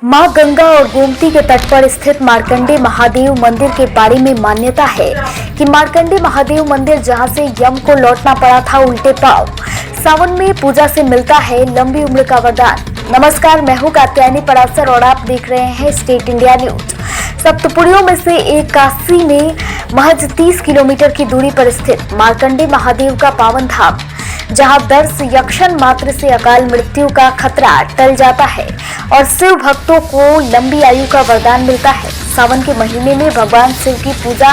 मां गंगा और गोमती के तट पर स्थित मार्कंडे महादेव मंदिर के बारे में मान्यता है कि मार्कंडे महादेव मंदिर जहां से यम को लौटना पड़ा था उल्टे पांव, सावन में पूजा से मिलता है लंबी उम्र का वरदान। नमस्कार, मैं हूं कात्यायनी पराशर और आप देख रहे हैं स्टेट इंडिया न्यूज। सप्तपुरियों में से एक काशी में महज 30 किलोमीटर की दूरी पर स्थित मार्कंडे महादेव का पावन धाम, जहां दर्श यक्षण मात्र से अकाल मृत्यु का खतरा टल जाता है और शिव भक्तों को लंबी आयु का वरदान मिलता है। सावन के महीने में भगवान शिव की पूजा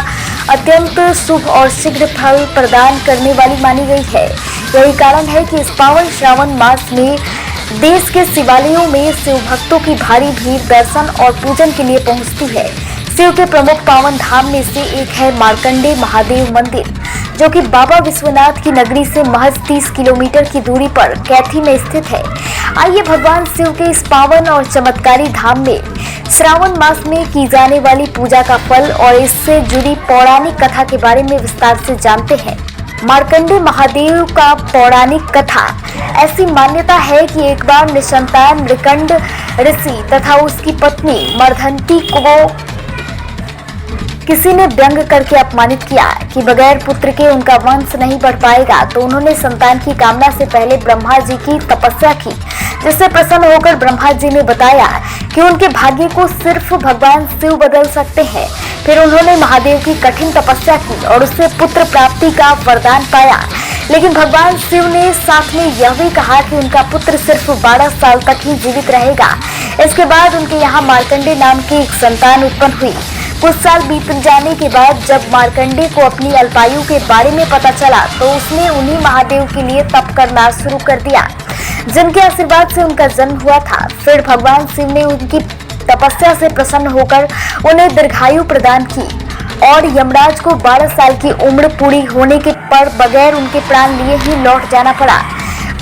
अत्यंत शुभ और शीघ्र फल प्रदान करने वाली मानी गई है। यही कारण है कि इस पावन श्रावण मास में देश के शिवालयों में शिव भक्तों की भारी भीड़ दर्शन और पूजन के लिए पहुंचती है। शिव के प्रमुख पावन धाम में से एक है मार्कंडे महादेव मंदिर, जो कि बाबा विश्वनाथ की नगरी से महज 30 किलोमीटर की दूरी पर कैथी में स्थित है। आइए भगवान शिव के इस पावन और चमत्कारी धाम में श्रावण मास में की जाने वाली पूजा का फल और इससे जुड़ी पौराणिक कथा के बारे में विस्तार से जानते हैं। मार्कंडे महादेव का पौराणिक कथा। ऐसी मान्यता है कि एक बार निसंतान मृकंड ऋषि तथा उसकी पत्नी मर्धंती को किसी ने व्यंग करके अपमानित किया कि बगैर पुत्र के उनका वंश नहीं बढ़ पाएगा, तो उन्होंने संतान की कामना से पहले ब्रह्मा जी की तपस्या की, जिससे प्रसन्न होकर ब्रह्मा जी ने बताया कि उनके भाग्य को सिर्फ भगवान शिव बदल सकते हैं। फिर उन्होंने महादेव की कठिन तपस्या की और उससे पुत्र प्राप्ति का वरदान पाया, लेकिन भगवान शिव ने साथ में यह भी कहा कि उनका पुत्र सिर्फ 12 साल तक ही जीवित रहेगा। इसके बाद उनके यहाँ मार्कंडे नाम की एक संतान उत्पन्न हुई। कुछ साल बीत जाने के बाद जब मार्कंडे को अपनी अल्पायु के बारे में पता चला, तो उसने उन्हीं महादेव के लिए तप करना शुरू कर दिया, जिनके आशीर्वाद से उनका जन्म हुआ था। फिर भगवान शिव ने उनकी तपस्या से प्रसन्न होकर उन्हें दीर्घायु प्रदान की और यमराज को 12 साल की उम्र पूरी होने के पर बगैर उनके प्राण लिए ही लौट जाना पड़ा।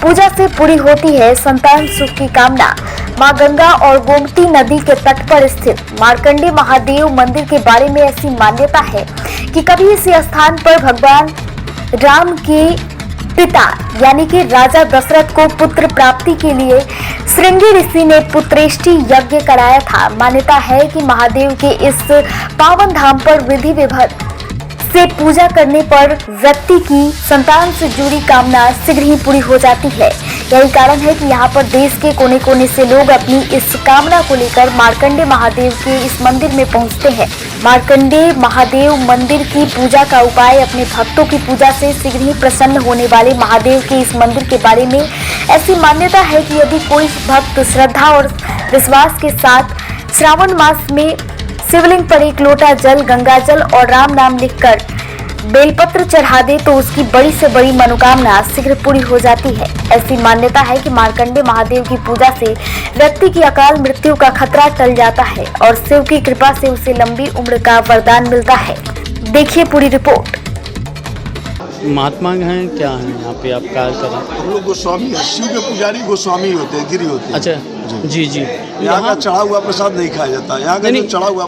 पूजा से पूरी होती है संतान सुख की कामना। मां गंगा और गोमती नदी के तट पर स्थित मार्कंडे महादेव मंदिर के बारे में ऐसी मान्यता है कि कभी इसी स्थान पर भगवान राम के पिता यानी कि राजा दशरथ को पुत्र प्राप्ति के लिए श्रृंगी ऋषि ने पुत्रेष्टि यज्ञ कराया था। मान्यता है कि महादेव के इस पावन धाम पर विधि विधान से पूजा करने पर व्यक्ति की संतान से जुड़ी कामना शीघ्र ही पूरी हो जाती है। यही कारण है कि यहाँ पर देश के कोने कोने से लोग अपनी इस कामना को लेकर मार्कंडे महादेव के इस मंदिर में पहुँचते हैं। मार्कंडे महादेव मंदिर की पूजा का उपाय। अपने भक्तों की पूजा से शीघ्र ही प्रसन्न होने वाले महादेव के इस मंदिर के बारे में ऐसी मान्यता है कि यदि कोई भक्त श्रद्धा और विश्वास के साथ श्रावण मास में शिवलिंग पर एक लोटा जल, गंगा जल और राम नाम लिखकर बेलपत्र चढ़ा दे, तो उसकी बड़ी से बड़ी मनोकामना शीघ्र पूरी हो जाती है। ऐसी मान्यता है कि मार्कंडे महादेव की पूजा से व्यक्ति की अकाल मृत्यु का खतरा टल जाता है और शिव की कृपा से उसे लंबी उम्र का वरदान मिलता है। देखिए पूरी रिपोर्ट। महात्मा हैं क्या है यहाँ पे आप कार्य करें? हम लोग गोस्वामी हैं, शिव के पुजारी गोस्वामी होते हैं, गिरी होते हैं। अच्छा जी। यहाँ का चढ़ा हुआ प्रसाद नहीं खाया जाता। यहाँ का जो चढ़ा हुआ